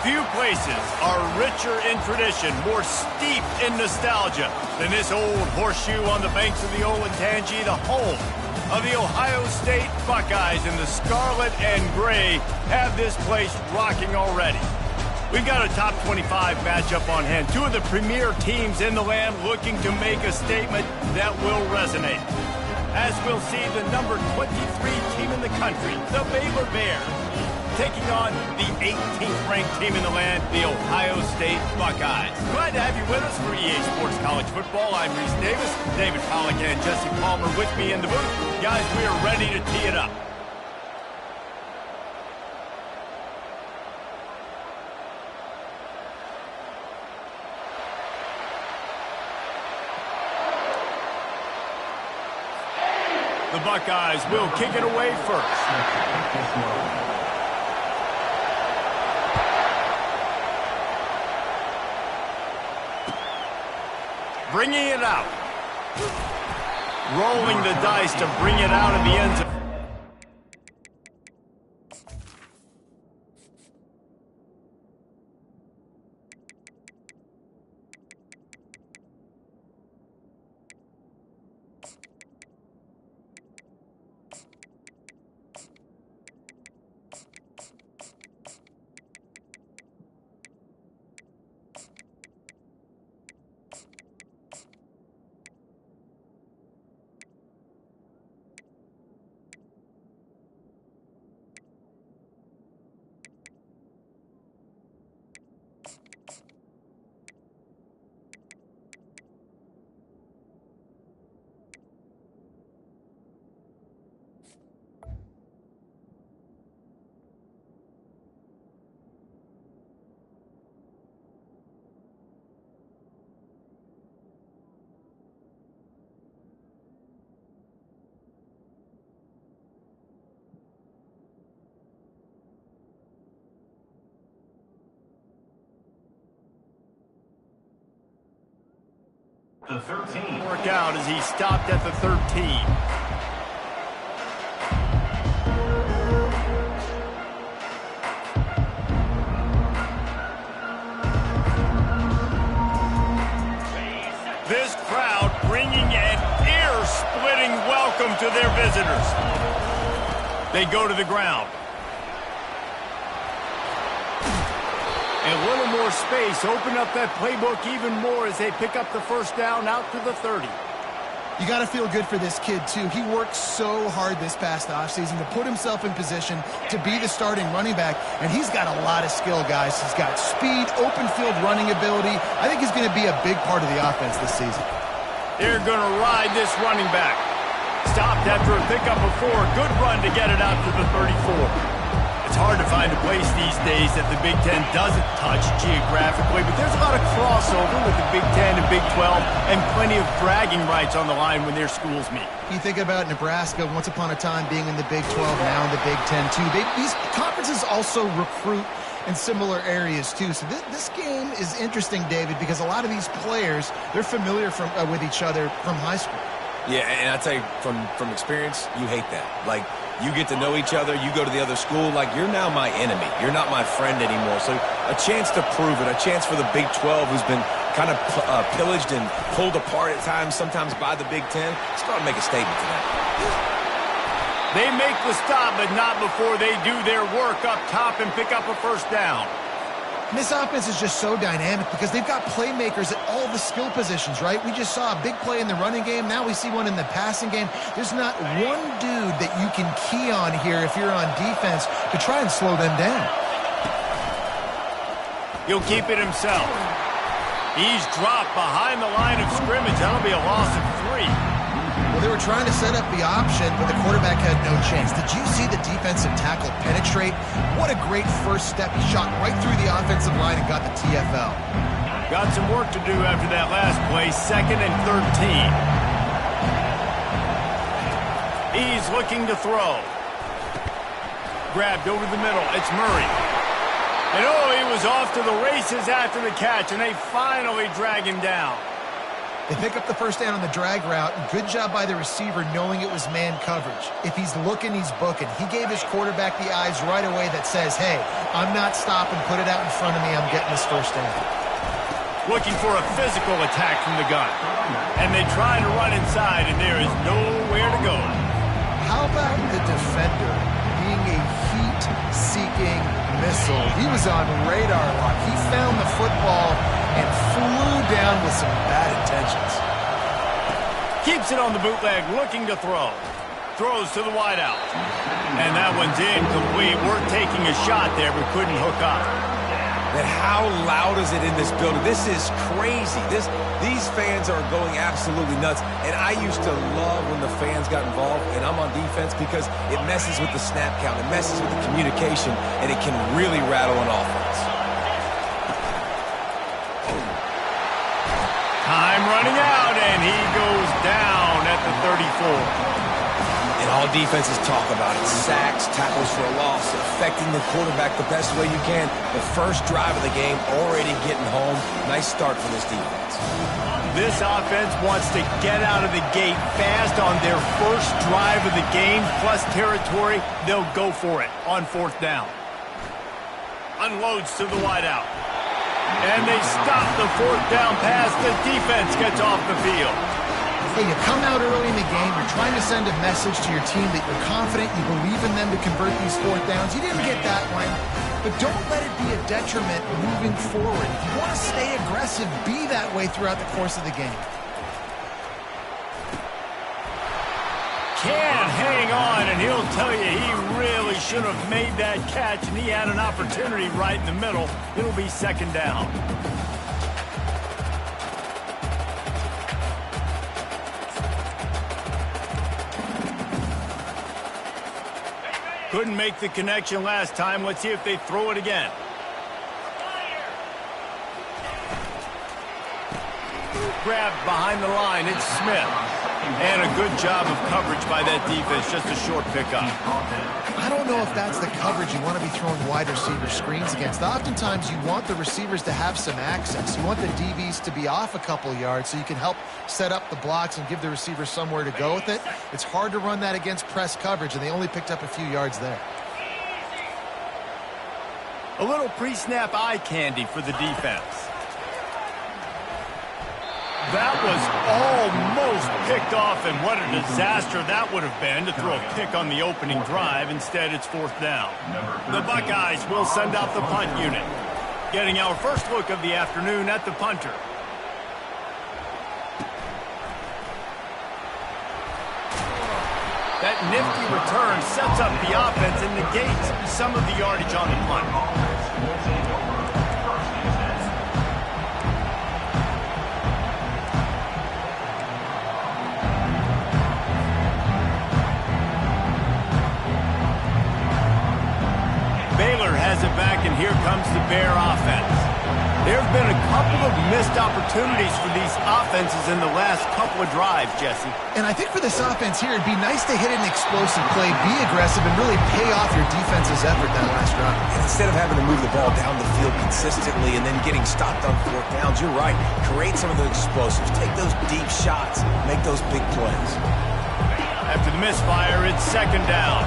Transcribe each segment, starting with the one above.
Few places are richer in tradition, more steeped in nostalgia than this old horseshoe on the banks of the Olentangy, the home of the Ohio State Buckeyes. And the scarlet and gray have this place rocking already. We've got a top 25 matchup on hand. Two of the premier teams in the land looking to make a statement that will resonate. As we'll see the number 23 team in the country, the Baylor Bears, taking on the 18th ranked team in the land, the Ohio State Buckeyes. Glad to have you with us for EA Sports College Football. I'm Reese Davis, David Pollack and Jesse Palmer with me in the booth. Guys, we are ready to tee it up. The Buckeyes will kick it away first. Bringing it out. Rolling the dice to bring it out of the end zone. The 13. Work out as he stopped at the 13. This crowd bringing an ear-splitting welcome to their visitors. They go to the ground. A little more space, open up that playbook even more as they pick up the first down out to the 30. You got to feel good for this kid, too. He worked so hard this past offseason to put himself in position to be the starting running back, and he's got a lot of skill, guys. He's got speed, open field running ability. I think he's going to be a big part of the offense this season. They're going to ride this running back. Stopped after a pickup of 4. Good run to get it out to the 34. It's hard to find a place these days that the Big Ten doesn't touch geographically, but there's a lot of crossover with the Big Ten and Big 12 and plenty of bragging rights on the line when their schools meet. You think about Nebraska once upon a time being in the Big 12, now in the Big 10 too. These conferences also recruit in similar areas too. So this game is interesting, David, because a lot of these players, they're familiar with each other from high school. Yeah, and I tell you, from experience, you hate that. Like, you get to know each other, you go to the other school, like, you're now my enemy. You're not my friend anymore. So a chance to prove it, a chance for the Big 12, who's been kind of pillaged and pulled apart at times, sometimes by the Big 10. Let's go and make a statement tonight. They make the stop, but not before they do their work up top and pick up a first down. And this offense is just so dynamic because they've got playmakers at all the skill positions, right? We just saw a big play in the running game. Now we see one in the passing game. There's not one dude that you can key on here if you're on defense to try and slow them down. He'll keep it himself. He's dropped behind the line of scrimmage. That'll be a loss of 3. Well, they were trying to set up the option, but the quarterback had no chance. Did you see the defensive tackle penetrate? What a great first step. He shot right through the offensive line and got the TFL. Got some work to do after that last play. 2nd and 13. He's looking to throw. Grabbed over the middle. It's Murray. And oh, he was off to the races after the catch, and they finally drag him down. They pick up the first down on the drag route. Good job by the receiver knowing it was man coverage. If he's looking, he's booking. He gave his quarterback the eyes right away that says, hey, I'm not stopping. Put it out in front of me. I'm getting this first down. Looking for a physical attack from the gun. And they try to run inside, and there is nowhere to go. How about the defender being a heat-seeking missile? He was on radar lock. He found the football and flew down with some bad intentions. Keeps it on the bootleg, looking to throw. Throws to the wideout. And that one's incomplete. We're taking a shot there, but couldn't hook up. And how loud is it in this building? This is crazy. These fans are going absolutely nuts. And I used to love when the fans got involved, and I'm on defense because it messes with the snap count. It messes with the communication, and it can really rattle an offense. Time running out, and he goes down at the 34. And all defenses talk about it. Sacks, tackles for a loss, affecting the quarterback the best way you can. The first drive of the game, already getting home. Nice start for this defense. This offense wants to get out of the gate fast on their first drive of the game, plus territory. They'll go for it on fourth down. Unloads to the wideout. And they stop the fourth down pass. The defense gets off the field. Hey, you come out early in the game, you're trying to send a message to your team that you're confident, you believe in them to convert these fourth downs. You didn't get that one, but don't let it be a detriment moving forward. If you want to stay aggressive, be that way throughout the course of the game. Can't hang on, and he'll tell you he really should have made that catch, and he had an opportunity right in the middle. It'll be second down. Couldn't make the connection last time. Let's see if they throw it again. Grabbed behind the line. It's Smith. And a good job of coverage by that defense. Just a short pickup. I don't know if that's the coverage you want to be throwing wide receiver screens against. Oftentimes, you want the receivers to have some access. You want the DBs to be off a couple yards so you can help set up the blocks and give the receiver somewhere to go with it. It's hard to run that against press coverage, and they only picked up a few yards there. A little pre-snap eye candy for the defense. That was almost picked off, and what a disaster that would have been to throw a pick on the opening drive. Instead, it's fourth down. The Buckeyes will send out the punt unit. Getting our first look of the afternoon at the punter. That nifty return sets up the offense and negates some of the yardage on the punt. Baylor has it back, and here comes the Bear offense. There have been a couple of missed opportunities for these offenses in the last couple of drives, Jesse. And I think for this offense here, it'd be nice to hit an explosive play, be aggressive, and really pay off your defense's effort that last drive. And instead of having to move the ball down the field consistently and then getting stopped on fourth downs, you're right. Create some of those explosives. Take those deep shots. Make those big plays. After the misfire, it's second down.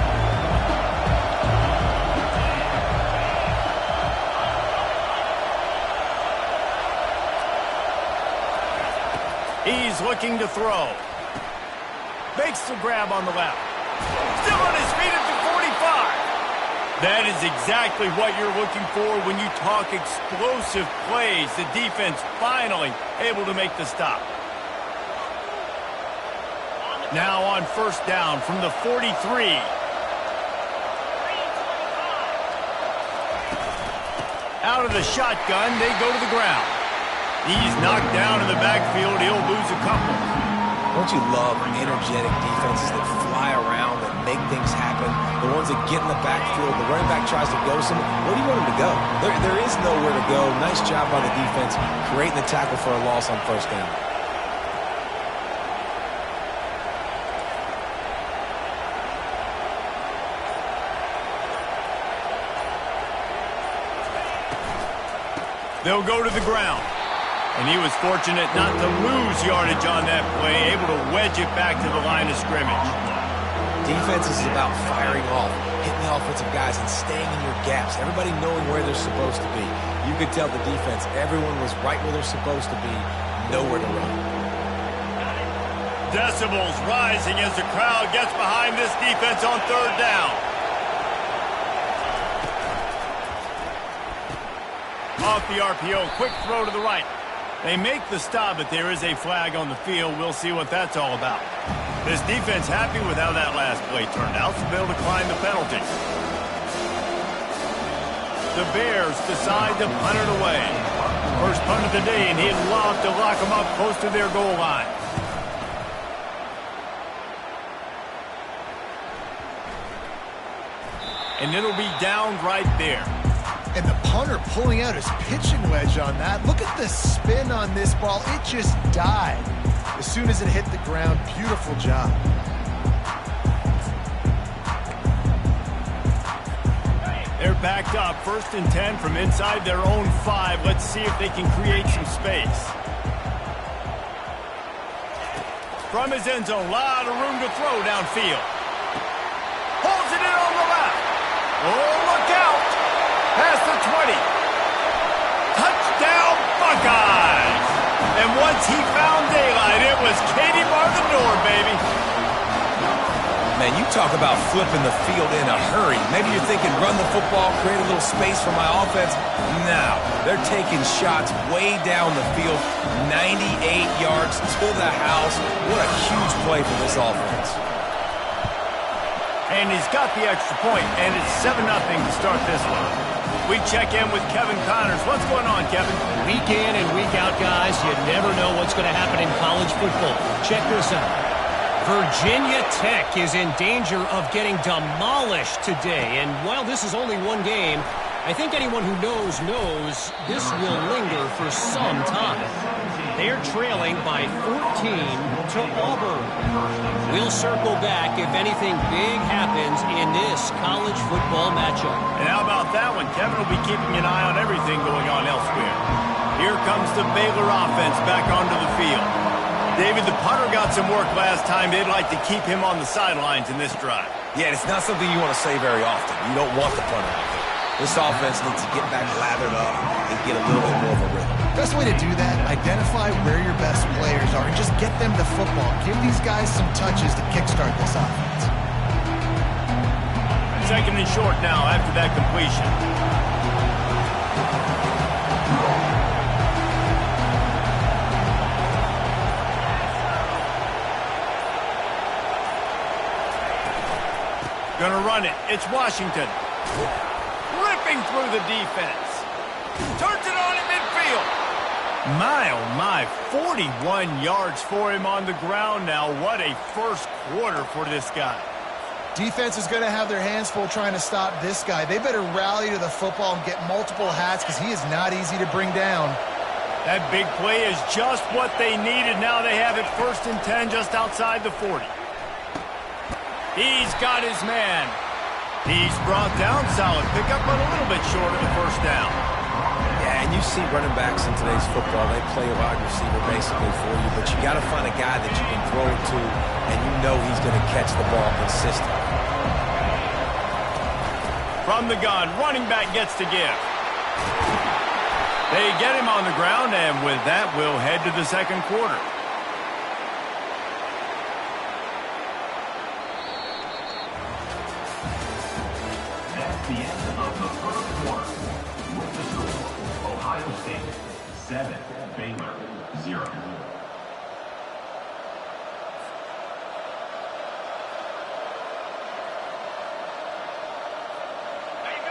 He's looking to throw. Makes the grab on the left. Still on his feet at the 45. That is exactly what you're looking for when you talk explosive plays. The defense finally able to make the stop. Now on first down from the 43. Out of the shotgun, they go to the ground. He's knocked down in the backfield. He'll lose a couple. Don't you love energetic defenses that fly around, that make things happen? The ones that get in the backfield, the running back tries to go somewhere. Where do you want him to go? There is nowhere to go. Nice job by the defense creating the tackle for a loss on first down. They'll go to the ground. And he was fortunate not to lose yardage on that play, able to wedge it back to the line of scrimmage. Defense is about firing off, hitting the offensive guys, and staying in your gaps. Everybody knowing where they're supposed to be. You could tell the defense, everyone was right where they're supposed to be, nowhere to run. Decibels rising as the crowd gets behind this defense on third down. Off the RPO, quick throw to the right. They make the stop, but there is a flag on the field. We'll see what that's all about. This defense happy with how that last play turned out, so they'll decline the penalty. The Bears decide to punt it away. First punt of the day, and he'd love to lock them up close to their goal line. And it'll be down right there. And the punter pulling out his pitching wedge on that. Look at the spin on this ball. It just died as soon as it hit the ground. Beautiful job. They're backed up. 1st and 10 from inside their own 5. Let's see if they can create some space. From his end zone, a lot of room to throw downfield. Holds it in on the left. Oh, look out. Past the 20. Touchdown, Buckeyes. And once he found daylight, it was Katie bar the door, baby. Man, you talk about flipping the field in a hurry. Maybe you're thinking run the football, create a little space for my offense. No, they're taking shots way down the field, 98 yards to the house. What a huge play for this offense. And he's got the extra point, and it's 7-0 to start this one. We check in with Kevin Connors. What's going on, Kevin? Week in and week out, guys, you never know what's going to happen in college football. Check this out. Virginia Tech is in danger of getting demolished today. And while this is only one game, I think anyone who knows this will linger for some time. They're trailing by 14 to Auburn. We'll circle back if anything big happens in this college football matchup. And how about that one? Kevin will be keeping an eye on everything going on elsewhere. Here comes the Baylor offense back onto the field. David, the punter got some work last time. They'd like to keep him on the sidelines in this drive. Yeah, it's not something you want to say very often. You don't want the punter out there. This offense needs to get back lathered up and get a little bit more of a rhythm. Best way to do that, identify where your best players are and just get them the football. Give these guys some touches to kickstart this offense. 2nd and short now after that completion. Gonna run it. It's Washington. Ripping through the defense. Turns it on in midfield. My, oh my, 41 yards for him on the ground now. What a first quarter for this guy. Defense is going to have their hands full trying to stop this guy. They better rally to the football and get multiple hats because he is not easy to bring down. That big play is just what they needed. Now they have it 1st and 10 just outside the 40. He's got his man. He's brought down solid pickup, but a little bit short of the 1st down. Yeah, and you see running backs in today's football, they play a wide receiver basically for you, but you got to find a guy that you can throw it to, and you know he's going to catch the ball consistently. From the gun, running back gets to give. They get him on the ground, and with that, we'll head to the 2nd quarter. The end of the 1st quarter. With the score, Ohio State 7, Baylor 0.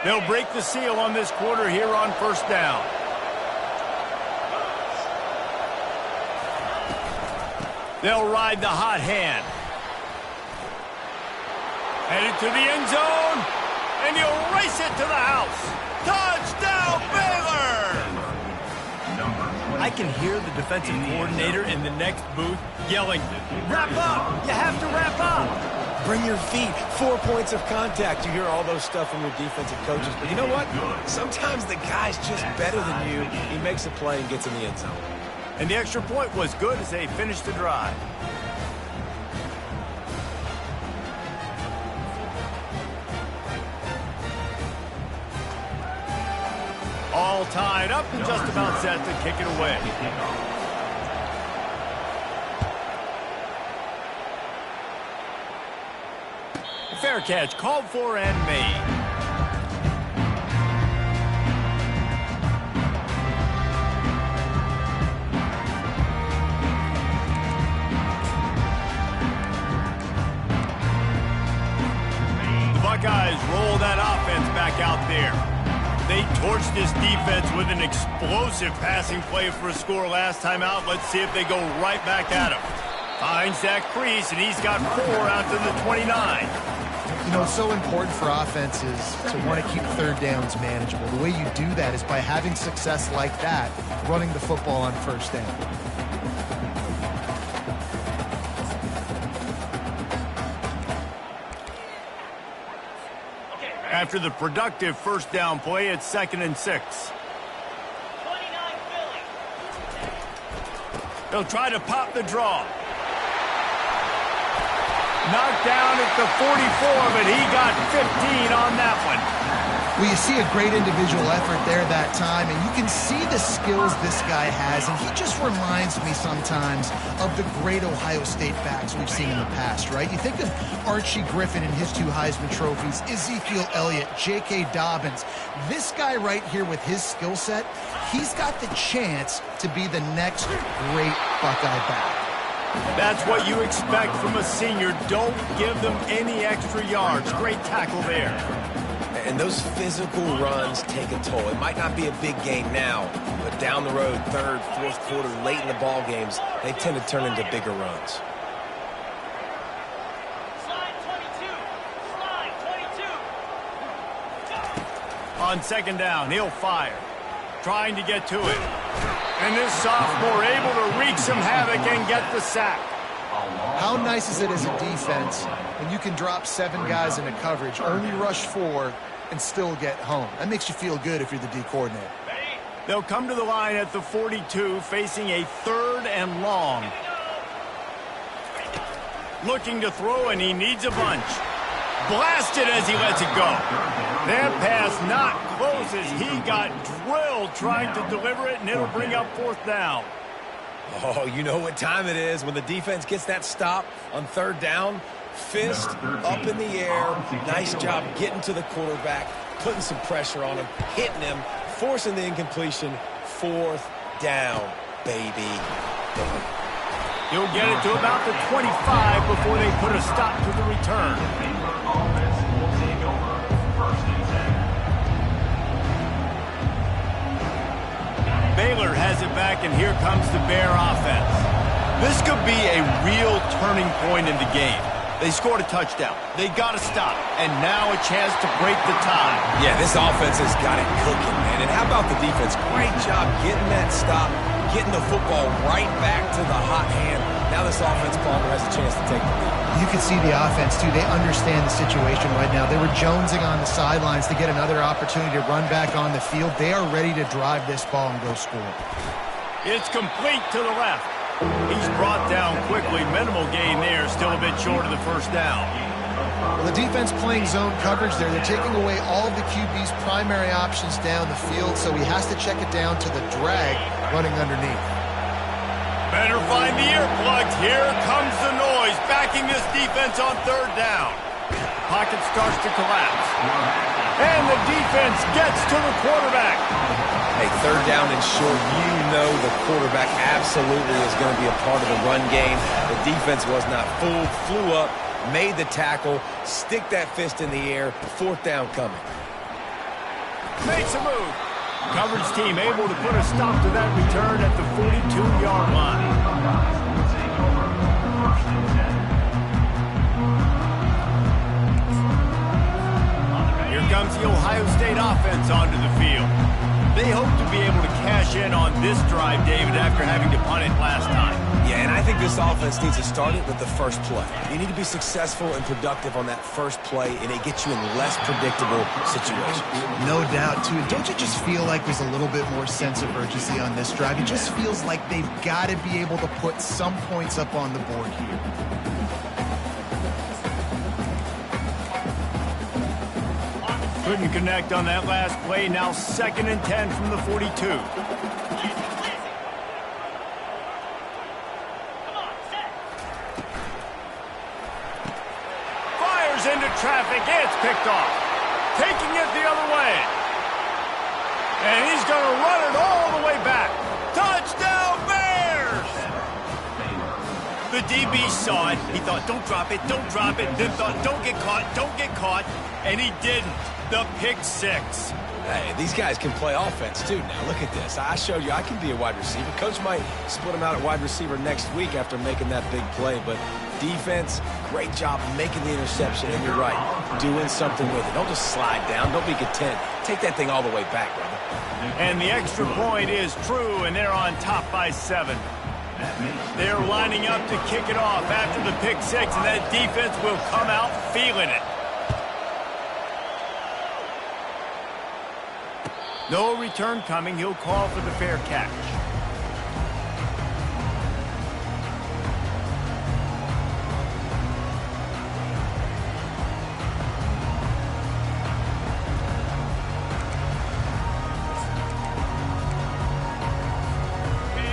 They'll break the seal on this quarter here on 1st down. They'll ride the hot hand. Headed to the end zone. And he'll race it to the house. Touchdown, Baylor! I can hear the defensive coordinator in the next booth yelling, "Wrap up! You have to wrap up!" Bring your feet. 4 points of contact. You hear all those stuff from your defensive coaches. But you know what? Sometimes the guy's just better than you. He makes a play and gets in the end zone. And the extra point was good as they finished the drive. All tied up and just about set to kick it away. Fair catch called for and made. The Buckeyes roll that offense back out there. They torched this defense with an explosive passing play for a score last time out. Let's see if they go right back at him. Finds that crease, and he's got 4 out to the 29. You know, it's so important for offenses to want to keep third downs manageable. The way you do that is by having success like that, running the football on first down. After the productive first down play, it's 2nd and 6. They'll try to pop the draw. Knocked down at the 44, but he got 15 on that one. Well, you see a great individual effort there that time, and you can see the skills this guy has, and he just reminds me sometimes of the great Ohio State backs we've seen in the past, right? You think of Archie Griffin and his 2 Heisman trophies, Ezekiel Elliott, J.K. Dobbins. This guy right here with his skill set, he's got the chance to be the next great Buckeye back. That's what you expect from a senior. Don't give them any extra yards. Great tackle there. And those physical runs take a toll. It might not be a big game now, but down the road, 3rd, 4th quarter, late in the ball games, they tend to turn into bigger runs. On 2nd down, he'll fire. Trying to get to it. And this sophomore able to wreak some havoc and get the sack. How nice is it as a defense when you can drop 7 guys into coverage, only rush 4, and still get home? That makes you feel good if you're the D coordinator. They'll come to the line at the 42, facing a 3rd and long. Looking to throw, and he needs a bunch. Blasted as he lets it go. That pass not close as he got drilled trying to deliver it, and it'll bring up 4th down. Oh, you know what time it is when the defense gets that stop on 3rd down. Fist up in the air. Nice job getting to the quarterback, putting some pressure on him, hitting him, forcing the incompletion. 4th down, baby. He'll get it to about the 25 before they put a stop to the return. Offense will take over 1st and 10. Baylor has it back, and here comes the Bear offense. This could be a real turning point in the game. They scored a touchdown. They got a stop, and now a chance to break the tie. Yeah, this offense has got it cooking, man. And how about the defense? Great job getting that stop, getting the football right back to the hot hand. Now this offense, Palmer, has a chance to take the lead. You can see the offense, too. They understand the situation right now. They were jonesing on the sidelines to get another opportunity to run back on the field. They are ready to drive this ball and go score. It's complete to the left. He's brought down quickly. Minimal gain there. Still a bit short of the 1st down. Well, the defense playing zone coverage there. They're taking away all of the QB's primary options down the field, so he has to check it down to the drag running underneath. Better find the earplugs. Here comes the noise, backing this defense on 3rd down. Pocket starts to collapse. And the defense gets to the quarterback. Hey, 3rd down and short, you know the quarterback absolutely is going to be a part of the run game. The defense was not fooled, flew up, made the tackle, stick that fist in the air, 4th down coming. Makes a move. Coverage team able to put a stop to that return at the 42-yard line. Here comes the Ohio State offense onto the field. They hope to be able to cash in on this drive, David, after having to punt it last time. Yeah, and I think this offense needs to start it with the first play. You need to be successful and productive on that first play, and it gets you in less predictable situations. No doubt, too. Don't you just feel like there's a little bit more sense of urgency on this drive? It just feels like they've got to be able to put some points up on the board here. Couldn't connect on that last play. Now 2nd and 10 from the 42. Fires into traffic. It's picked off. Taking it the other way. And he's going to run it all the way back. Touchdown, Bears! The DB saw it. He thought, don't drop it, don't drop it. Then thought, don't get caught, don't get caught. And he didn't. The pick six. Hey, these guys can play offense, too. Now, look at this. I showed you I can be a wide receiver. Coach might split him out at wide receiver next week after making that big play. But defense, great job making the interception. And you're right, doing something with it. Don't just slide down. Don't be content. Take that thing all the way back, brother. And the extra point is true, and they're on top by 7. They're lining up to kick it off after the pick six, and that defense will come out feeling it. No return coming. He'll call for the fair catch.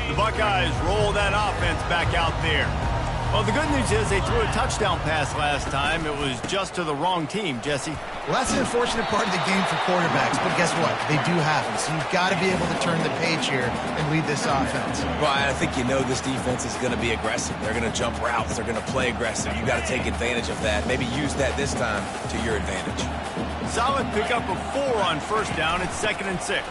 The Buckeyes roll that offense back out there. Well, the good news is they threw a touchdown pass last time. It was just to the wrong team, Jesse. Well, that's an unfortunate part of the game for quarterbacks, but guess what? They do have it, so you've got to be able to turn the page here and lead this offense. Well, I think you know this defense is going to be aggressive. They're going to jump routes. They're going to play aggressive. You've got to take advantage of that. Maybe use that this time to your advantage. Solid pickup of 4 on first down. It's 2nd and 6.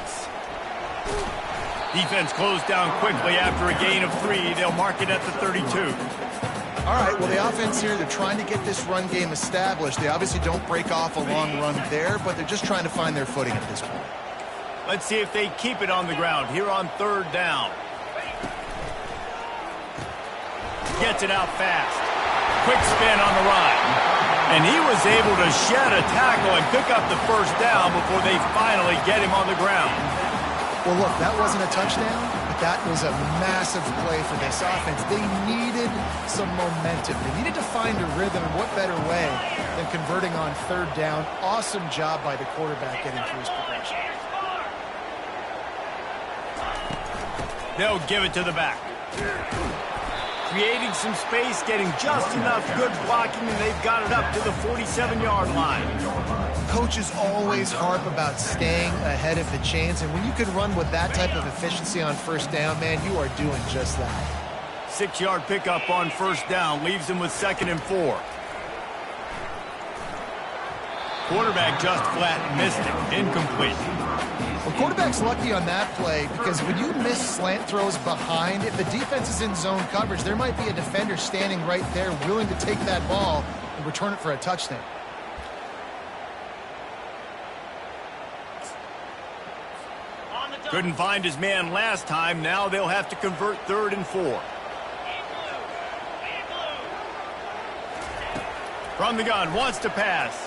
Defense closed down quickly after a gain of 3. They'll mark it at the 32. All right, well, the offense here, they're trying to get this run game established. They obviously don't break off a long run there, but they're just trying to find their footing at this point. Let's see if they keep it on the ground here on 3rd down. Gets it out fast. Quick spin on the run. And he was able to shed a tackle and pick up the first down before they finally get him on the ground. Well, look, that wasn't a touchdown, but that was a massive play for this offense. They needed some momentum. They needed to find a rhythm, and what better way than converting on 3rd down. Awesome job by the quarterback getting through his progression. They'll give it to the back. Creating some space, getting just enough good blocking, and they've got it up to the 47-yard line. Coaches always harp about staying ahead of the chains, and when you can run with that type of efficiency on 1st down, man, you are doing just that. 6-yard pickup on 1st down leaves them with 2nd and 4. Quarterback just flat missed it. Incomplete. Well, quarterback's lucky on that play because when you miss slant throws behind, if the defense is in zone coverage, there might be a defender standing right there willing to take that ball and return it for a touchdown. Couldn't find his man last time. Now they'll have to convert 3rd and 4. From the gun, wants to pass.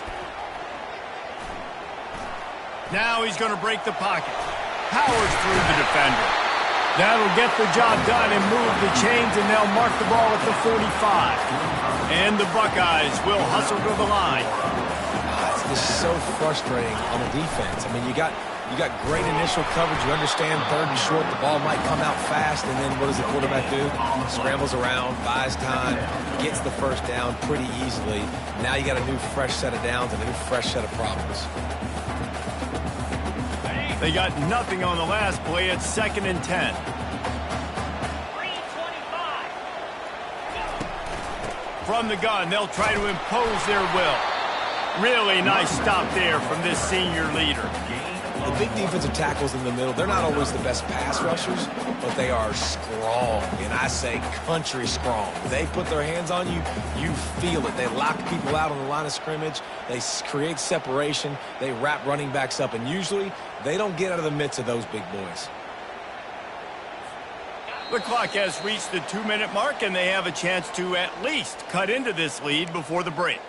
Now he's going to break the pocket. Powers through the defender. That'll get the job done and move the chains, and they'll mark the ball at the 45. And the Buckeyes will hustle to the line. This is so frustrating on the defense. I mean, you got great initial coverage. You understand 3rd and short. The ball might come out fast, and then what does the quarterback do? Scrambles around, buys time, gets the first down pretty easily. Now you got a new fresh set of downs and a new fresh set of problems. They got nothing on the last play. It's 2nd and 10. From the gun, they'll try to impose their will. Really nice stop there from this senior leader. The big defensive tackles in the middle, they're not always the best pass rushers, but they are strong, and I say country strong. They put their hands on you, you feel it. They lock people out on the line of scrimmage. They create separation. They wrap running backs up, and usually they don't get out of the midst of those big boys. The clock has reached the 2-minute mark, and they have a chance to at least cut into this lead before the break.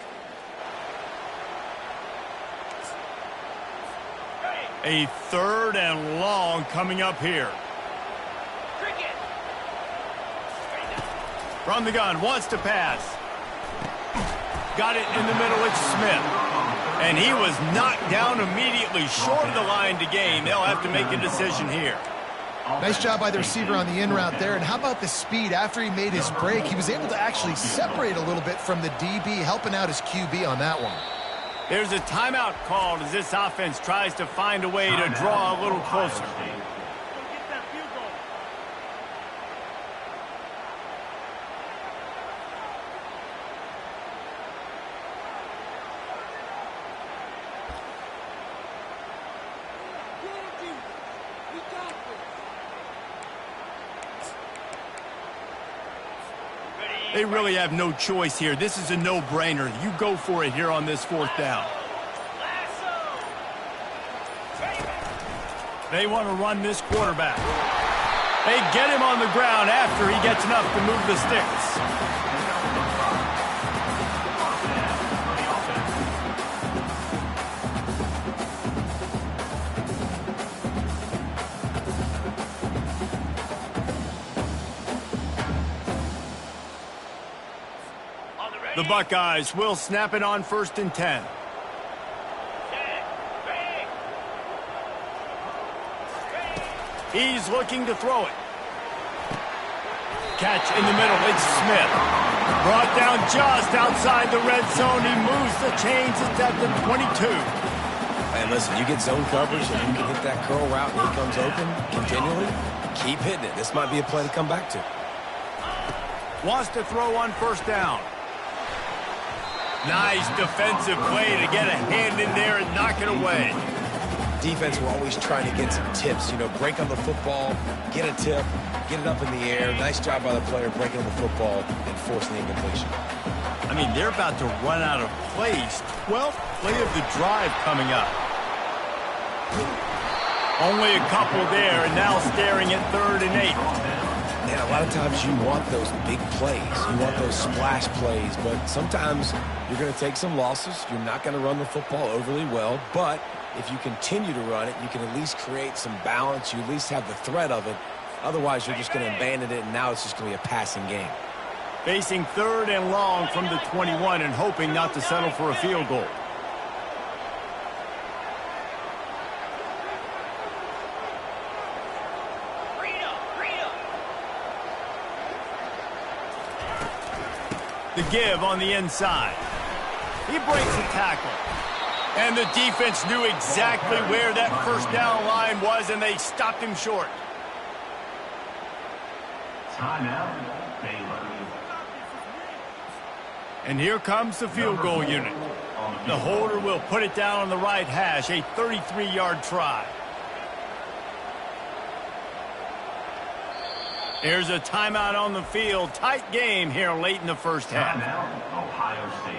A 3rd and long coming up here. From the gun, wants to pass. Got it in the middle, it's Smith. And he was knocked down immediately short of the line to gain. They'll have to make a decision here. Nice job by the receiver on the in route there. And how about the speed? After he made his break, he was able to actually separate a little bit from the DB, helping out his QB on that one. There's a timeout called as this offense tries to find a way to draw a little closer. They really have no choice here. This is a no-brainer. You go for it here on this 4th down. They want to run this quarterback. They get him on the ground after he gets enough to move the sticks. The Buckeyes will snap it on 1st and 10. He's looking to throw it. Catch in the middle. It's Smith. Brought down just outside the red zone. He moves the chains. It's at the 22. And listen, you get zone coverage and you can hit that curl route and he comes open continually. Keep hitting it. This might be a play to come back to. Wants to throw on 1st down. Nice defensive play to get a hand in there and knock it away. Defense, we're always trying to get some tips. You know, break on the football, get a tip, get it up in the air. Nice job by the player breaking on the football and forcing the incompletion. I mean, they're about to run out of plays. 12th play of the drive coming up. Only a couple there, and now staring at 3rd and 8. And a lot of times you want those big plays. You want those splash plays, but sometimes you're going to take some losses. You're not going to run the football overly well, but if you continue to run it, you can at least create some balance. You at least have the threat of it. Otherwise, you're just going to abandon it, and now it's just going to be a passing game. Facing 3rd and long from the 21 and hoping not to settle for a field goal. The give on the inside. He breaks the tackle. And the defense knew exactly where that 1st down line was, and they stopped him short. Timeout, Baylor. And here comes the field goal unit. The holder will put it down on the right hash, a 33-yard try. There's a timeout on the field. Tight game here late in the 1st half. Timeout, Ohio State.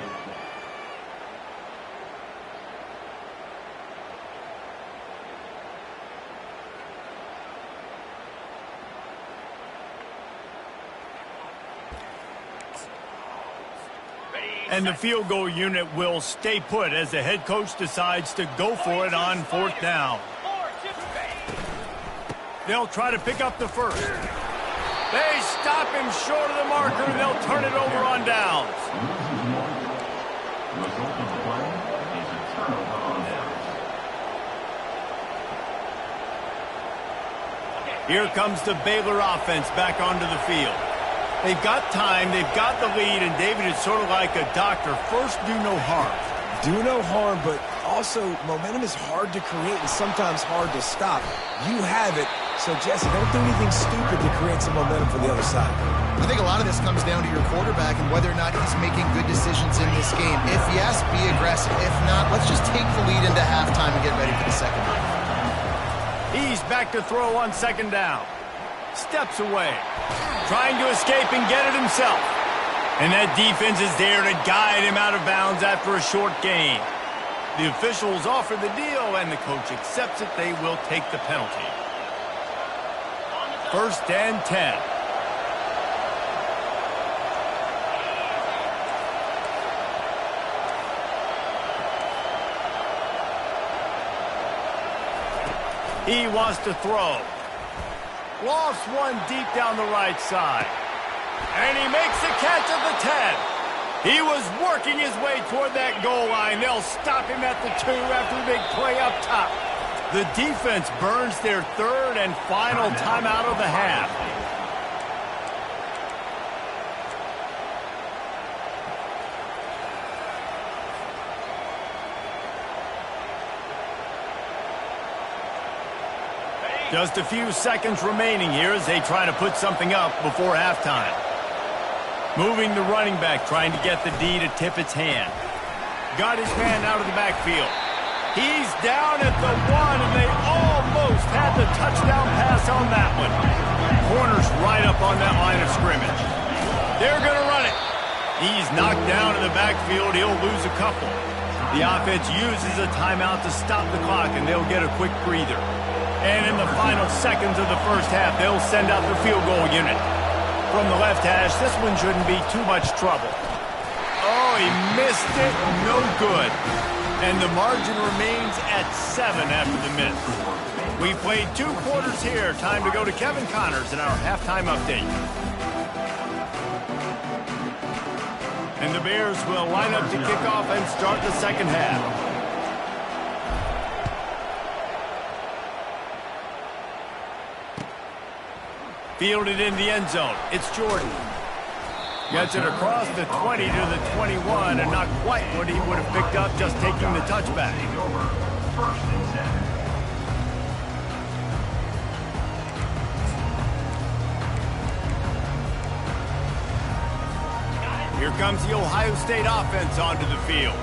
And the field goal unit will stay put as the head coach decides to go for it on 4th down. They'll try to pick up the 1st. They stop him short of the marker, and they'll turn it over on downs. Result of the play is a turnover on downs. Here comes the Baylor offense back onto the field. They've got time, they've got the lead, and David is sort of like a doctor. First, do no harm. Do no harm, but also momentum is hard to create and sometimes hard to stop. You have it. So, Jesse, don't do anything stupid to create some momentum for the other side. I think a lot of this comes down to your quarterback and whether or not he's making good decisions in this game. If yes, be aggressive. If not, let's just take the lead into halftime and get ready for the second half. back to throw on second down. Steps away. Trying to escape and get it himself. And that defense is there to guide him out of bounds after a short gain. The officials offer the deal, and the coach accepts it. They will take the penalty. 1st and 10. He wants to throw. Lost one deep down the right side. And he makes the catch at the 10. He was working his way toward that goal line. They'll stop him at the 2 after the big play up top. The defense burns their 3rd and final timeout of the half. Just a few seconds remaining here as they try to put something up before halftime. Moving the running back, trying to get the D to tip its hand. Got his man out of the backfield. He's down at the 1, and they almost had the touchdown pass on that one. Corner's right up on that line of scrimmage. They're going to run it. He's knocked down in the backfield. He'll lose a couple. The offense uses a timeout to stop the clock, and they'll get a quick breather. And in the final seconds of the first half, they'll send out the field goal unit. From the left hash, this one shouldn't be too much trouble. Oh, he missed it. No good. And the margin remains at 7 after the minute. We played 2 quarters here. Time to go to Kevin Connors in our halftime update. And the Bears will line up to kick off and start the second half. Fielded in the end zone. It's Jordan. Gets it across the 20 to the 21, and not quite what he would have picked up just taking the touchback. Here comes the Ohio State offense onto the field.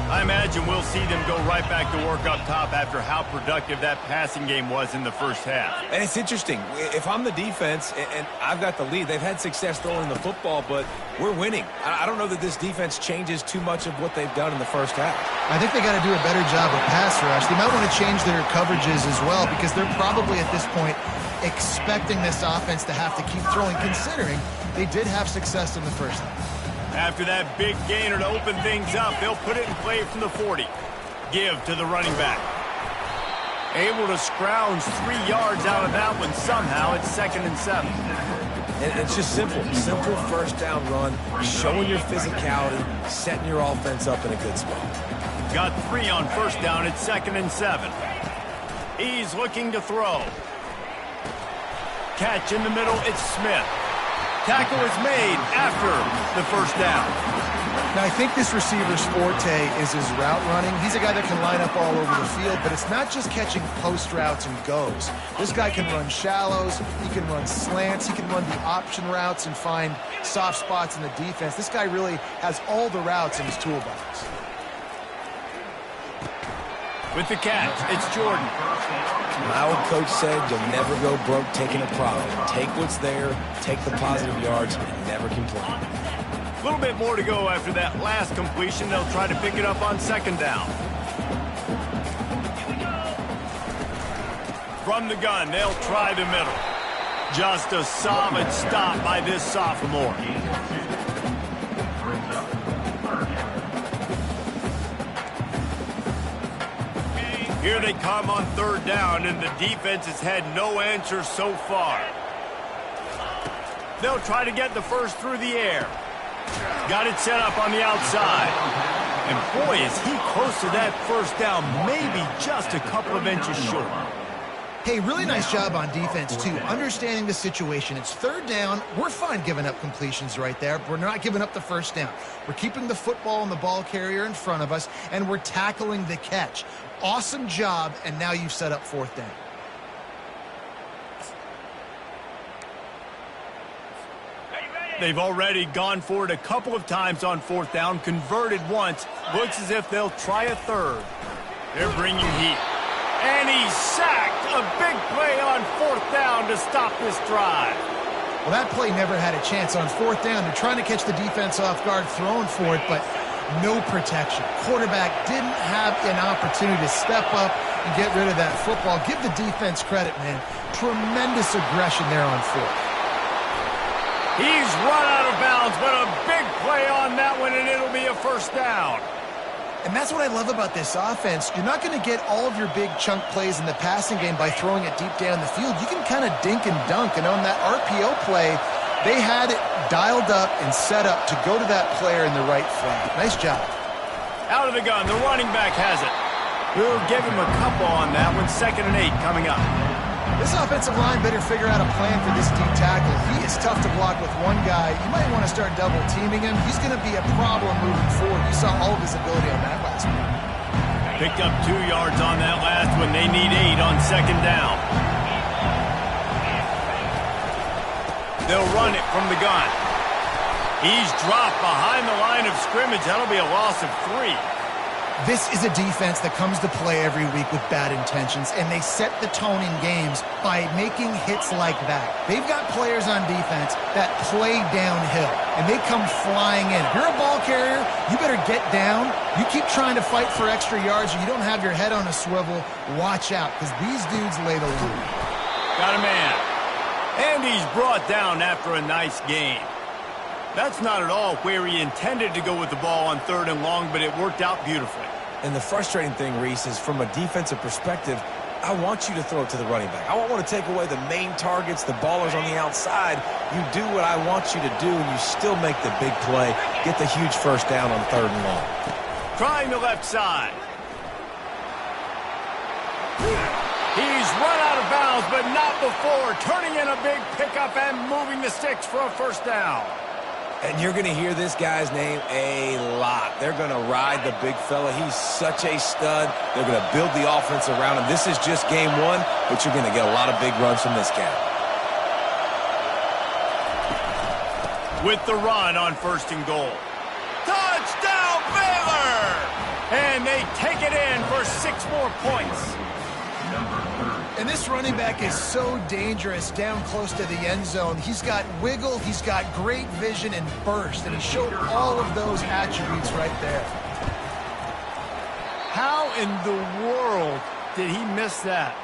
I imagine we'll see them go right back to work up top after how productive that passing game was in the first half. And it's interesting. If I'm the defense and I've got the lead, they've had success throwing the football, but we're winning. I don't know that this defense changes too much of what they've done in the first half. I think they got to do a better job of pass rush. They might want to change their coverages as well because they're probably at this point expecting this offense to have to keep throwing, considering they did have success in the first half. After that big gainer to open things up, they'll put it in play from the 40. Give to the running back. Able to scrounge 3 yards out of that one somehow. It's 2nd and 7. And it's just simple. Simple first down run, showing your physicality, setting your offense up in a good spot. Got 3 on first down. It's 2nd and 7. He's looking to throw. Catch in the middle. It's Smith. Tackle is made after the first down. Now, I think this receiver's forte is his route running. He's a guy that can line up all over the field, but it's not just catching post routes and goes. This guy can run shallows, he can run slants, he can run the option routes and find soft spots in the defense. This guy really has all the routes in his toolbox. With the catch, it's Jordan. My old coach said you'll never go broke taking a profit. Take what's there, take the positive yards, and never complain. A little bit more to go after that last completion. They'll try to pick it up on second down. From the gun, they'll try the middle. Just a solid stop by this sophomore. Here they come on third down, and the defense has had no answer so far. They'll try to get the first through the air. Got it set up on the outside. And boy, is he close to that first down, maybe just a couple of inches short. Hey, really nice job on defense, too, understanding the situation. It's third down. We're fine giving up completions right there. We're not giving up the first down. We're keeping the football and the ball carrier in front of us, and we're tackling the catch. Awesome job, and now you've set up fourth down. They've already gone for it a couple of times on fourth down, converted once. Looks as if they'll try a third. They're bringing heat. And he's sacked A big play on 4th down to stop this drive. Well, that play never had a chance on 4th down. They're trying to catch the defense off guard, throwing for it, but no protection. Quarterback didn't have an opportunity to step up and get rid of that football. Give the defense credit, man. Tremendous aggression there on 4th. He's run out of bounds, but a big play on that one, and it'll be a 1st down. And that's what I love about this offense. You're not going to get all of your big chunk plays in the passing game by throwing it deep down the field. You can kind of dink and dunk, and on that RPO play, they had it dialed up and set up to go to that player in the right flat. Nice job. Out of the gun, the running back has it. We'll give him a couple on that one. 2nd and 8 coming up. This offensive line better figure out a plan for this D tackle. He is tough to block with one guy. You might want to start double teaming him. He's going to be a problem moving forward. You saw all of his ability on that last one. Picked up 2 yards on that last one. They need 8 on 2nd down. They'll run it from the gun. He's dropped behind the line of scrimmage. That'll be a loss of 3. This is a defense that comes to play every week with bad intentions, and they set the tone in games by making hits like that. They've got players on defense that play downhill, and they come flying in. If you're a ball carrier, you better get down. You keep trying to fight for extra yards, or you don't have your head on a swivel. Watch out, because these dudes lay the loop. Got a man. And he's brought down after a nice gain. That's not at all where he intended to go with the ball on 3rd and long, but it worked out beautifully. And the frustrating thing, Reese, is from a defensive perspective, I want you to throw it to the running back. I don't want to take away the main targets, the ballers on the outside. You do what I want you to do, and you still make the big play, get the huge 1st down on 3rd and long. Trying the left side. He's run out of bounds, but not before. Turning in a big pickup and moving the sticks for a 1st down. And you're going to hear this guy's name a lot. They're going to ride the big fella. He's such a stud. They're going to build the offense around him. This is just game 1, but you're going to get a lot of big runs from this guy. With the run on 1st and goal. Touchdown, Baylor! And they take it in for 6 more points. And this running back is so dangerous down close to the end zone. He's got wiggle, he's got great vision and burst, and he showed all of those attributes right there. How in the world did he miss that?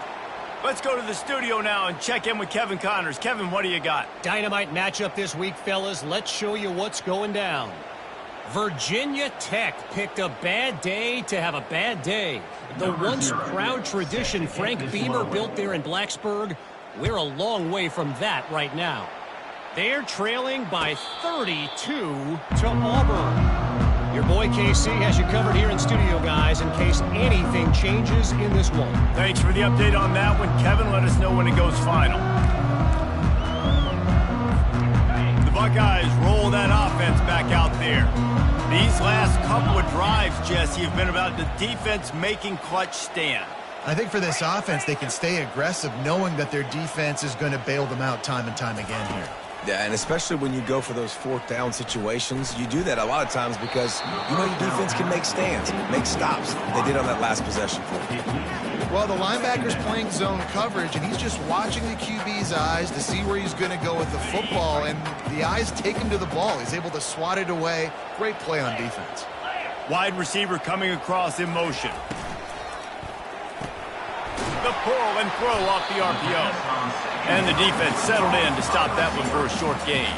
Let's go to the studio now and check in with Kevin Connors. Kevin, what do you got? Dynamite matchup this week, fellas. Let's show you what's going down. Virginia Tech picked a bad day to have a bad day. The once proud tradition Frank Beamer built there in Blacksburg, we're a long way from that right now. They're trailing by 32 to Auburn. Your boy KC has you covered here in studio, guys, in case anything changes in this one. Thanks for the update on that one, Kevin. Let us know when it goes final. The Buckeyes roll that offense back out there. These last couple of drives, Jesse, have been about the defense making clutch stand. I think for this offense, they can stay aggressive knowing that their defense is going to bail them out time and time again here. Yeah, and especially when you go for those 4th down situations, you do that a lot of times because you know your defense can make stands, make stops. They did on that last possession for you. Well, the linebacker's playing zone coverage, and he's just watching the QB's eyes to see where he's going to go with the football, and the eyes take him to the ball. He's able to swat it away. Great play on defense. Wide receiver coming across in motion. The pull and throw off the RPO. And the defense settled in to stop that one for a short gain.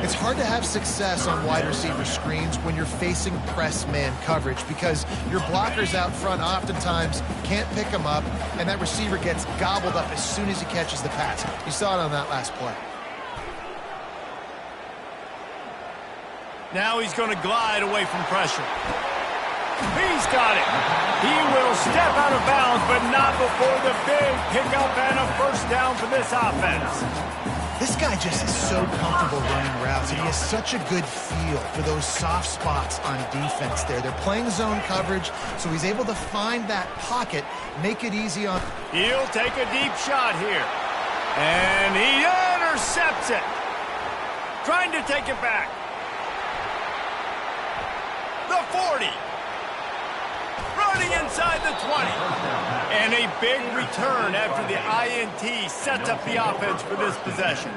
It's hard to have success on wide receiver screens when you're facing press man coverage because your blockers out front oftentimes can't pick them up, and that receiver gets gobbled up as soon as he catches the pass. You saw it on that last play. Now he's going to glide away from pressure. He's got it. He will step out of bounds, but not before the big pickup and a 1st down for this offense. This guy just is so comfortable running routes, and he has such a good feel for those soft spots on defense there. They're playing zone coverage, so he's able to find that pocket, make it easy on. He'll take a deep shot here. And he intercepts it. Trying to take it back. The 40. running inside the 20. And a big return after the INT sets up the offense for this possession.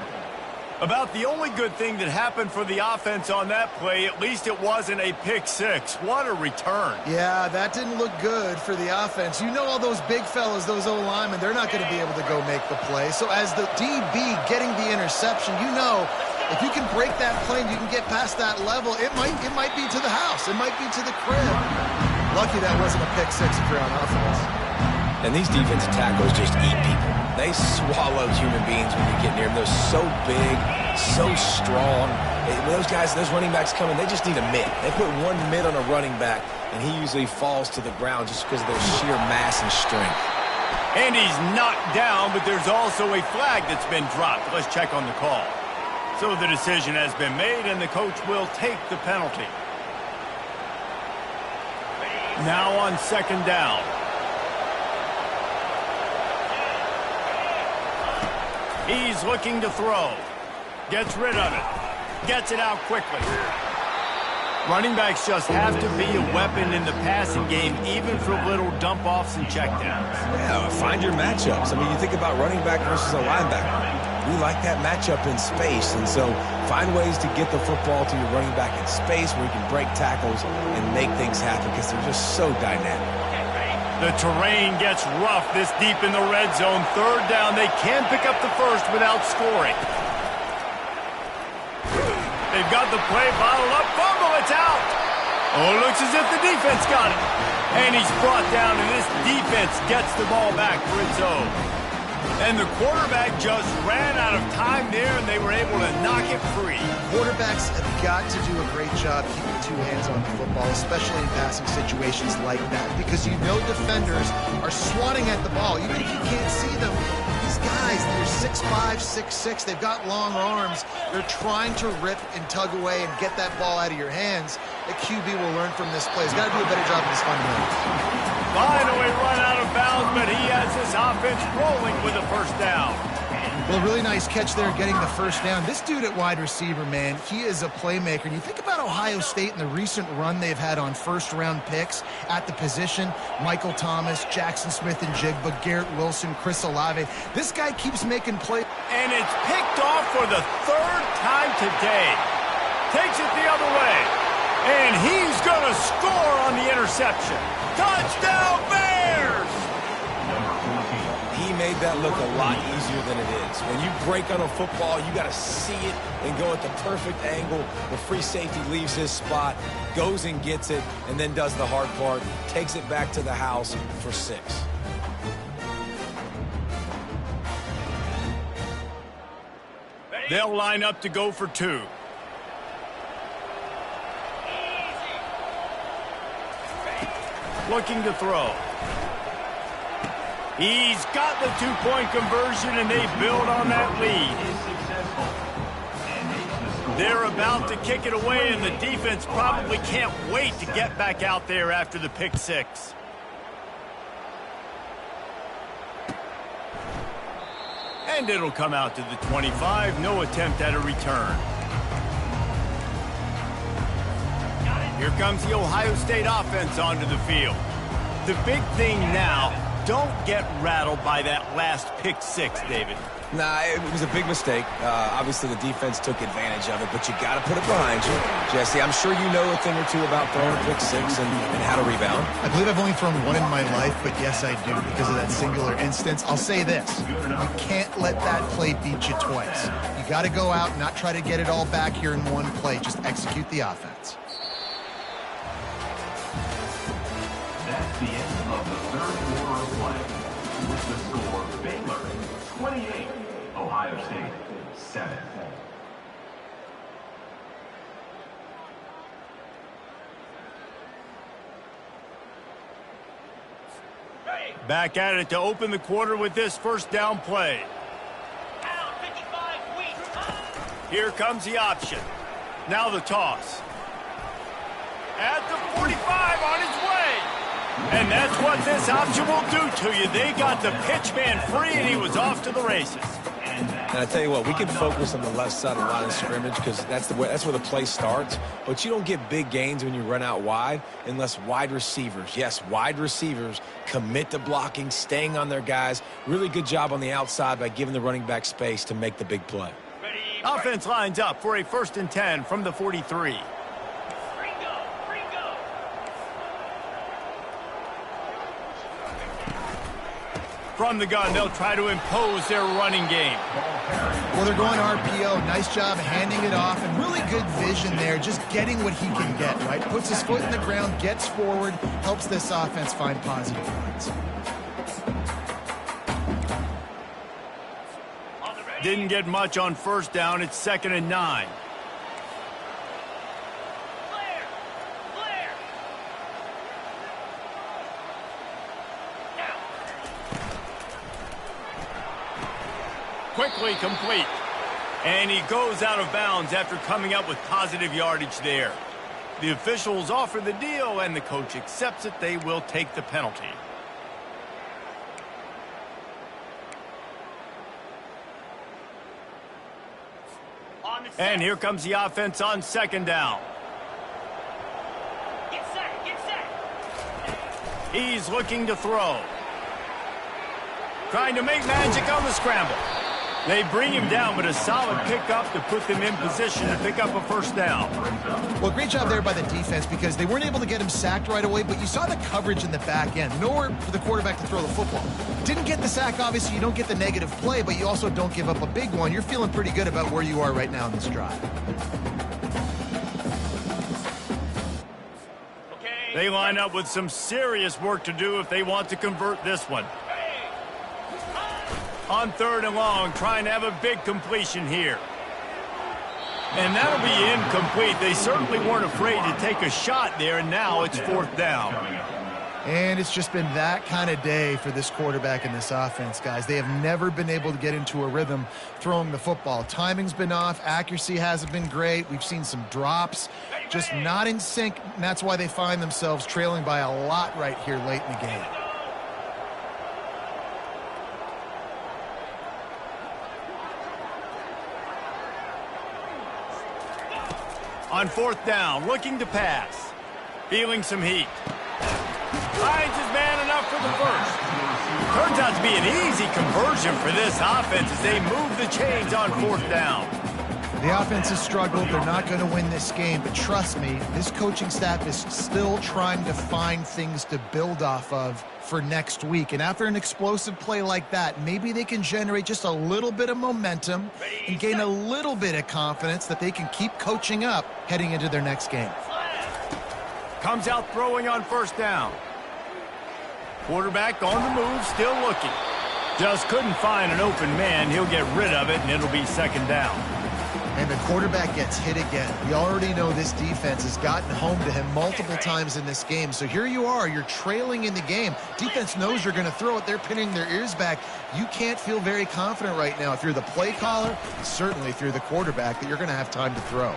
About the only good thing that happened for the offense on that play, at least it wasn't a pick six. What a return. Yeah, that didn't look good for the offense. You know all those big fellas, those O-linemen, they're not going to be able to go make the play. So as the DB getting the interception, you know if you can break that play and you can get past that level, it might be to the house. It might be to the crib. Lucky that wasn't a pick six if you're on offense. And these defensive tackles just eat people. They swallow human beings when you get near them. They're so big, so strong. When those guys, those running backs come in, they just need a mid. They put one mid on a running back, and he usually falls to the ground just because of their sheer mass and strength. And he's knocked down, but there's also a flag that's been dropped. Let's check on the call. So the decision has been made, and the coach will take the penalty. Now on second down. He's looking to throw. Gets rid of it. Gets it out quickly. Running backs just have to be a weapon in the passing game, even for little dump-offs and checkdowns. Yeah, find your matchups. I mean, you think about running back versus a linebacker. We like that matchup in space, and so find ways to get the football to your running back in space where you can break tackles and make things happen because they're just so dynamic. The terrain gets rough this deep in the red zone. Third down, they can pick up the first without scoring. They've got the play bottled up. Fumble, it's out. Oh, it looks as if the defense got it. And he's brought down, and this defense gets the ball back for its own. And the quarterback just ran out of time there, and they were able to knock it free. Quarterbacks have got to do a great job keeping two hands on the football, especially in passing situations like that, because you know defenders are swatting at the ball. Even if you can't see them, these guys, they're 6'5", 6'6", they've got long arms. They're trying to rip and tug away and get that ball out of your hands. The QB will learn from this play. He's got to do a better job of his fundamentals. Finally run out of bounds, but he has his offense rolling with a first down. Well, really nice catch there getting the first down. This dude at wide receiver, man, he is a playmaker. And you think about Ohio State and the recent run they've had on first-round picks at the position. Michael Thomas, Jackson Smith-Njigba, Garrett Wilson, Chris Olave. This guy keeps making plays. And it's picked off for the third time today. Takes it the other way. And he's going to score on the interception. Touchdown, Bears! He made that look a lot easier than it is. When you break on a football, you got to see it and go at the perfect angle. The free safety leaves his spot, goes and gets it, and then does the hard part, takes it back to the house for 6. They'll line up to go for 2. Looking to throw. He's got the 2-point conversion, and they build on that lead. They're about to kick it away, and the defense probably can't wait to get back out there after the pick 6. And it'll come out to the 25. No attempt at a return. Here comes the Ohio State offense onto the field. The big thing now, don't get rattled by that last pick 6, David. Nah, it was a big mistake. Obviously, the defense took advantage of it, but you got to put it behind you. Jesse, I'm sure you know a thing or two about throwing a pick 6 and how to rebound. I believe I've only thrown one in my life, but yes, I do because of that singular instance. I'll say this. You can't let that play beat you twice. You got to go out and not try to get it all back here in one play. Just execute the offense. That's the end of the third quarter of play. With the score, Baylor 28, Ohio State 7. Back at it to open the quarter with this first down play. Here comes the option. Now the toss. At the 45 on his way. And that's what this option will do to you. They got the pitch man free, and he was off to the races. And I tell you what, we can focus on the left side of the line of scrimmage because that's where the play starts. But you don't get big gains when you run out wide unless wide receivers, yes, wide receivers, commit to blocking, staying on their guys. Really good job on the outside by giving the running back space to make the big play. Offense lines up for a 1st and 10 from the 43. From the gun, they'll try to impose their running game. Well, they're going RPO. Nice job handing it off, and really good vision there, just getting what he can get, right? Puts his foot in the ground, gets forward, helps this offense find positive runs. Didn't get much on 1st down. It's 2nd and 9. Quickly complete. And he goes out of bounds after coming up with positive yardage there. The officials offer the deal, and the coach accepts it. They will take the penalty. And here comes the offense on 2nd down. Get set. He's looking to throw. Trying to make magic on the scramble. They bring him down, but a solid pickup to put them in position to pick up a 1st down. Well, great job there by the defense because they weren't able to get him sacked right away, but you saw the coverage in the back end. Nowhere for the quarterback to throw the football. Didn't get the sack, obviously. You don't get the negative play, but you also don't give up a big one. You're feeling pretty good about where you are right now in this drive. They line up with some serious work to do if they want to convert this one. On 3rd and long, trying to have a big completion here. And that'll be incomplete. They certainly weren't afraid to take a shot there, and now it's 4th down. And it's just been that kind of day for this quarterback and this offense, guys. They have never been able to get into a rhythm throwing the football. Timing's been off. Accuracy hasn't been great. We've seen some drops, just not in sync, and that's why they find themselves trailing by a lot right here late in the game. On 4th down, looking to pass. Feeling some heat. Finds his man enough for the 1st. Turns out to be an easy conversion for this offense as they move the chains on 4th down. The offense has struggled. They're not going to win this game, but trust me, this coaching staff is still trying to find things to build off of for next week. And after an explosive play like that, maybe they can generate just a little bit of momentum and gain a little bit of confidence that they can keep coaching up heading into their next game. Comes out throwing on 1st down. Quarterback on the move, still looking. Just couldn't find an open man. He'll get rid of it, and it'll be 2nd down. And the quarterback gets hit again. We already know this defense has gotten home to him multiple times in this game. So here you are, you're trailing in the game. Defense knows you're going to throw it. They're pinning their ears back. You can't feel very confident right now if you're the play caller, certainly if you're the quarterback, that you're going to have time to throw.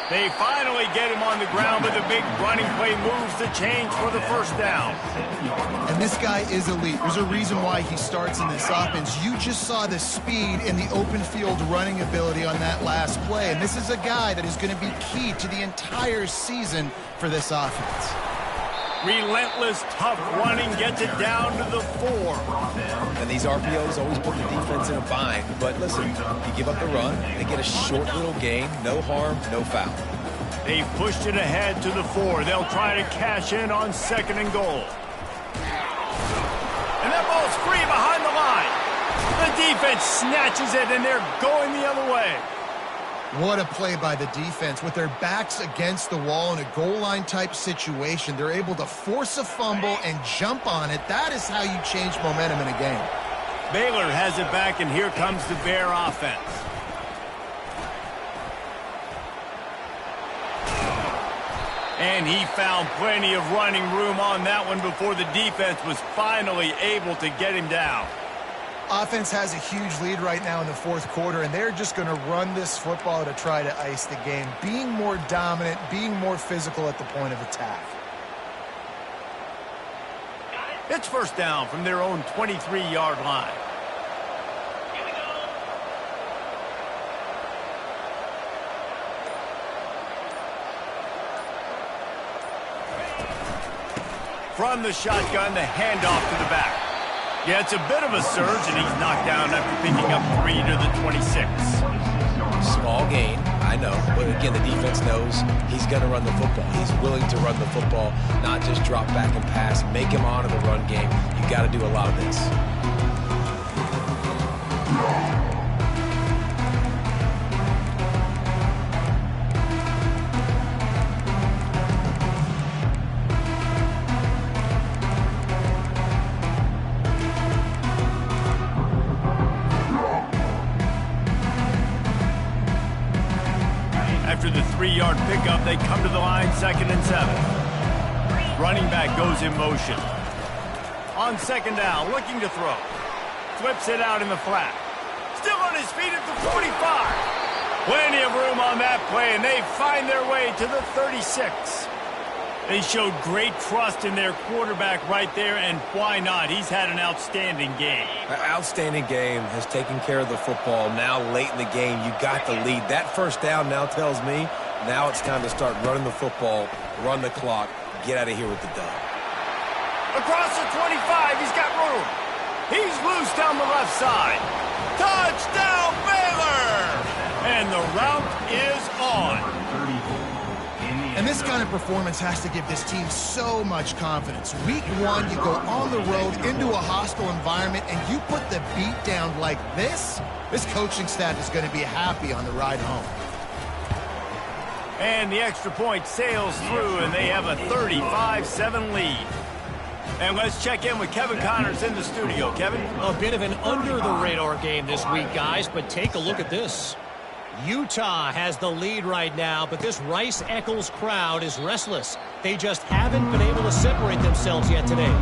They finally get him on the ground, but the big running play moves the chains for the 1st down. And this guy is elite. There's a reason why he starts in this offense. You just saw the speed and the open field running ability on that last play. And this is a guy that is going to be key to the entire season for this offense. Relentless, tough running gets it down to the 4. And these RPOs always put the defense in a bind. But listen, you give up the run, they get a short little gain, no harm, no foul. They've pushed it ahead to the 4. They'll try to cash in on 2nd and goal. And that ball's free behind the line. The defense snatches it, and they're going the other way. What a play by the defense. With their backs against the wall in a goal line type situation, they're able to force a fumble and jump on it. That is how you change momentum in a game. Baylor has it back, and here comes the Bear offense. And he found plenty of running room on that one before the defense was finally able to get him down. Offense has a huge lead right now in the 4th quarter, and they're just going to run this football to try to ice the game, being more dominant, being more physical at the point of attack. It's 1st down from their own 23-yard line. from the shotgun, the handoff to the back. Yeah, it's a bit of a surge, and he's knocked down after picking up 3 to the 26. Small gain, I know. But again, the defense knows he's going to run the football. He's willing to run the football, not just drop back and pass. Make him honor the run game. You got to do a lot of this. After the 3-yard pickup, they come to the line, 2nd and 7. Running back goes in motion. On 2nd down, looking to throw. Flips it out in the flat. Still on his feet at the 45. Plenty of room on that play, and they find their way to the 36. They showed great trust in their quarterback right there, and why not? He's had an outstanding game. An outstanding game, has taken care of the football. Now late in the game, you got the lead. That first down now tells me now it's time to start running the football, run the clock, get out of here with the dub. Across the 25, he's got room. He's loose down the left side. Touchdown, Baylor! And the route is on. And this kind of performance has to give this team so much confidence. Week 1, you go on the road into a hostile environment, and you put the beat down like this. This coaching staff is going to be happy on the ride home. And the extra point sails through, and they have a 35-7 lead. And let's check in with Kevin Connors in the studio. Kevin? A bit of an under-the-radar game this week, guys, but take a look at this. Utah has the lead right now, but this Rice-Eccles crowd is restless. They just haven't been able to separate themselves yet today.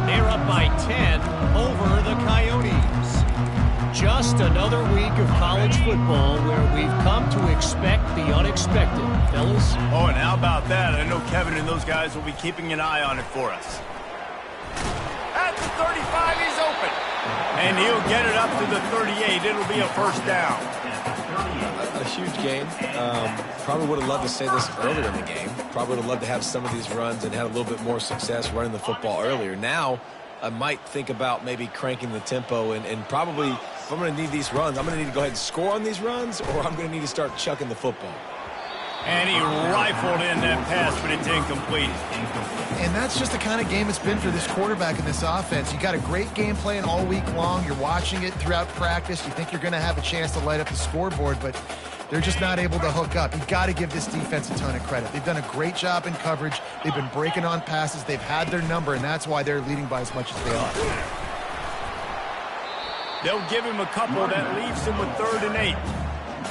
They're up by 10 over the Coyotes. Just another week of college football where we've come to expect the unexpected, fellas. Oh, and how about that? I know Kevin and those guys will be keeping an eye on it for us. At the 35, he's open. And he'll get it up to the 38. It'll be a first down. A huge game. Probably would have loved to say this earlier in the game. Probably would have loved to have some of these runs and had a little bit more success running the football earlier. Now, I might think about maybe cranking the tempo and probably, if I'm going to need these runs, I'm going to need to go ahead and score on these runs, or I'm going to need to start chucking the football. And he rifled in that pass, but it's incomplete. And that's just the kind of game it's been for this quarterback in this offense. You got a great game plan all week long. You're watching it throughout practice. You think you're going to have a chance to light up the scoreboard, but they're just not able to hook up. You've got to give this defense a ton of credit. They've done a great job in coverage. They've been breaking on passes. They've had their number, and that's why they're leading by as much as they are. They'll give him a couple that leaves him with 3rd and 8.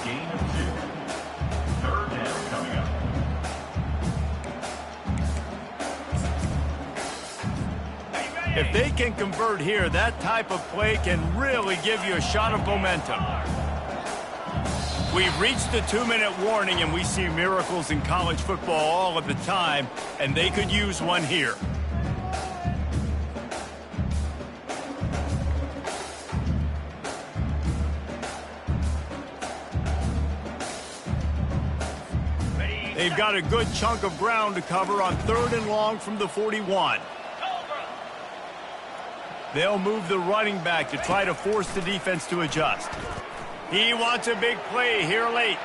Game 2. 3rd down coming up. If they can convert here, that type of play can really give you a shot of momentum. We've reached the 2-minute warning, and we see miracles in college football all of the time, and they could use one here. They've got a good chunk of ground to cover on 3rd and long from the 41. They'll move the running back to try to force the defense to adjust. He wants a big play here late.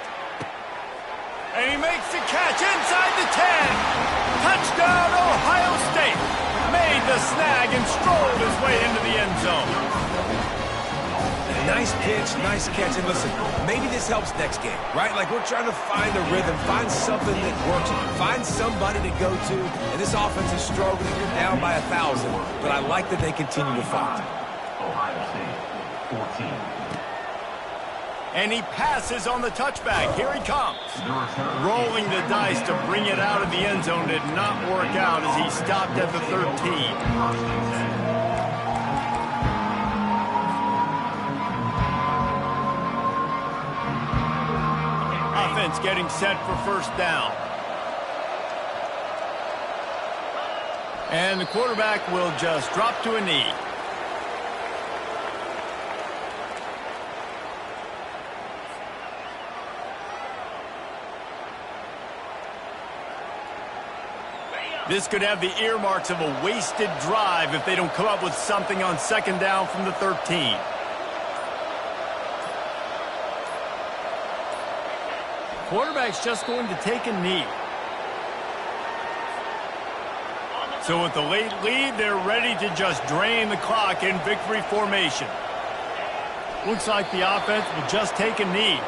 And he makes the catch inside the 10. Touchdown, Ohio State. Made the snag and strolled his way into the end zone. Nice pitch, nice catch. And listen, maybe this helps next game, right? Like, we're trying to find a rhythm, find something that works, find somebody to go to. And this offense is struggling. You're down by 1,000. But I like that they continue to fight. Ohio State, 14. And he passes on the touchback. Here he comes. Rolling the dice to bring it out of the end zone did not work out as he stopped at the 13. Offense getting set for first down. And the quarterback will just drop to a knee. This could have the earmarks of a wasted drive if they don't come up with something on second down from the 13. Quarterback's just going to take a knee. So with the late lead, they're ready to just drain the clock in victory formation. Looks like the offense will just take a knee.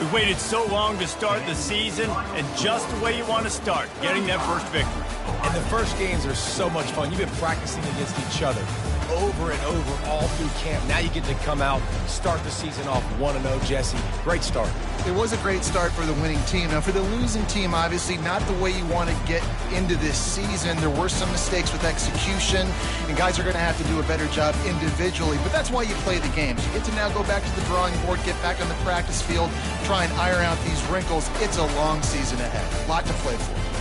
We've waited so long to start the season, and just the way you want to start, getting that first victory. And the first games are so much fun. You've been practicing against each other over and over all through camp. Now you get to come out, start the season off 1-0, Jesse. Great start. It was a great start for the winning team. Now, for the losing team, obviously not the way you want to get into this season. There were some mistakes with execution, and guys are going to have to do a better job individually. But that's why you play the games. You get to now go back to the drawing board, get back on the practice field, try and iron out these wrinkles. It's a long season ahead. A lot to play for.